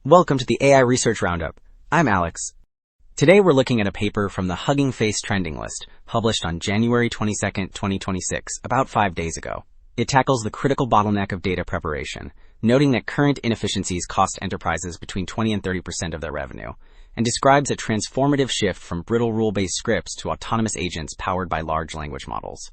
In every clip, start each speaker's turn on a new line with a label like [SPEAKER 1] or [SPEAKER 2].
[SPEAKER 1] Welcome to the AI Research Roundup. I'm Alex. Today we're looking at a paper from the Hugging Face trending list, published on January 22, 2026, about 5 days ago. It tackles the critical bottleneck of data preparation, noting that current inefficiencies cost enterprises between 20 and 30% of their revenue, and describes a transformative shift from brittle rule-based scripts to autonomous agents powered by large language models.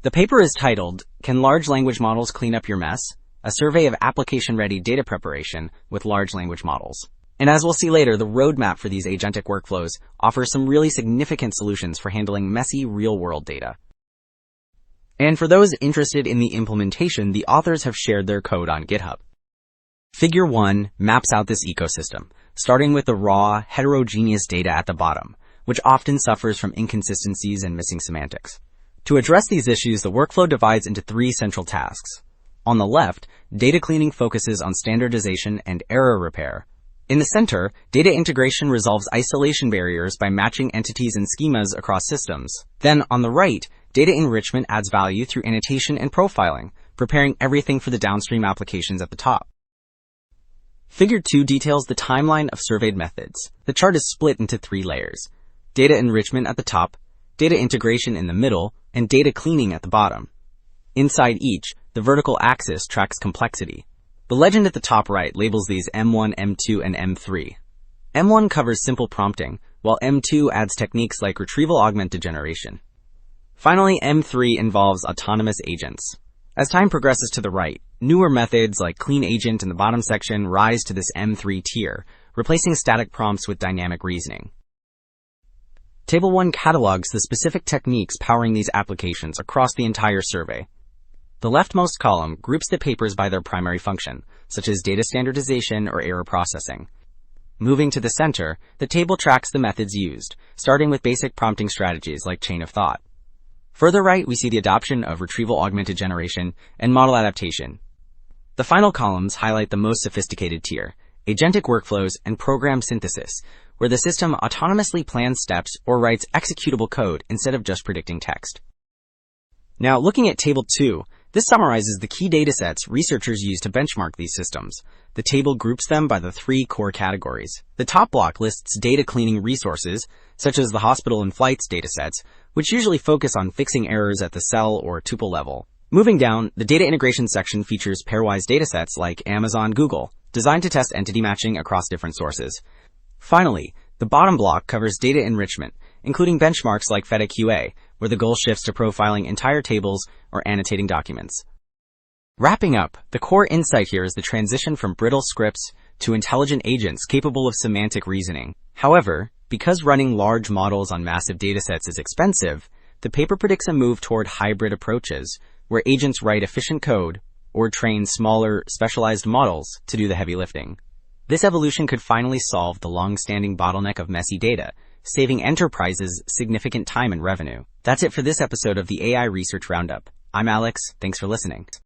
[SPEAKER 1] The paper is titled, "Can Large Language Models Clean Up Your Mess? A survey of application-ready data preparation with large language models." And as we'll see later, the roadmap for these agentic workflows offers some really significant solutions for handling messy real-world data. And for those interested in the implementation, the authors have shared their code on GitHub. Figure 1 maps out this ecosystem, starting with the raw, heterogeneous data at the bottom, which often suffers from inconsistencies and missing semantics. To address these issues, the workflow divides into 3 central tasks. On the left, data cleaning focuses on standardization and error repair. In the center, data integration resolves isolation barriers by matching entities and schemas across systems. Then, on the right, data enrichment adds value through annotation and profiling, preparing everything for the downstream applications at the top. Figure 2 details the timeline of surveyed methods. The chart is split into 3 layers: data enrichment at the top, data integration in the middle, and data cleaning at the bottom. Inside each, the vertical axis tracks complexity. The legend at the top right labels these M1, M2, and M3. M1 covers simple prompting, while M2 adds techniques like retrieval-augmented generation. Finally, M3 involves autonomous agents. As time progresses to the right, newer methods like clean agent in the bottom section rise to this M3 tier, replacing static prompts with dynamic reasoning. Table 1 catalogs the specific techniques powering these applications across the entire survey. The leftmost column groups the papers by their primary function, such as data standardization or error processing. Moving to the center, the table tracks the methods used, starting with basic prompting strategies like chain of thought. Further right, we see the adoption of retrieval-augmented generation and model adaptation. The final columns highlight the most sophisticated tier, agentic workflows and program synthesis, where the system autonomously plans steps or writes executable code instead of just predicting text. Now, looking at Table 2, this summarizes the key datasets researchers use to benchmark these systems. The table groups them by the 3 core categories. The top block lists data cleaning resources, such as the hospital and flights datasets, which usually focus on fixing errors at the cell or tuple level. Moving down, the data integration section features pairwise datasets like Amazon, Google, designed to test entity matching across different sources. Finally, the bottom block covers data enrichment, including benchmarks like FedEQA, where the goal shifts to profiling entire tables or annotating documents. Wrapping up, the core insight here is the transition from brittle scripts to intelligent agents capable of semantic reasoning. However, because running large models on massive datasets is expensive, the paper predicts a move toward hybrid approaches, where agents write efficient code or train smaller, specialized models to do the heavy lifting. This evolution could finally solve the long-standing bottleneck of messy data, saving enterprises significant time and revenue. That's it for this episode of the AI Research Roundup. I'm Alex. Thanks for listening.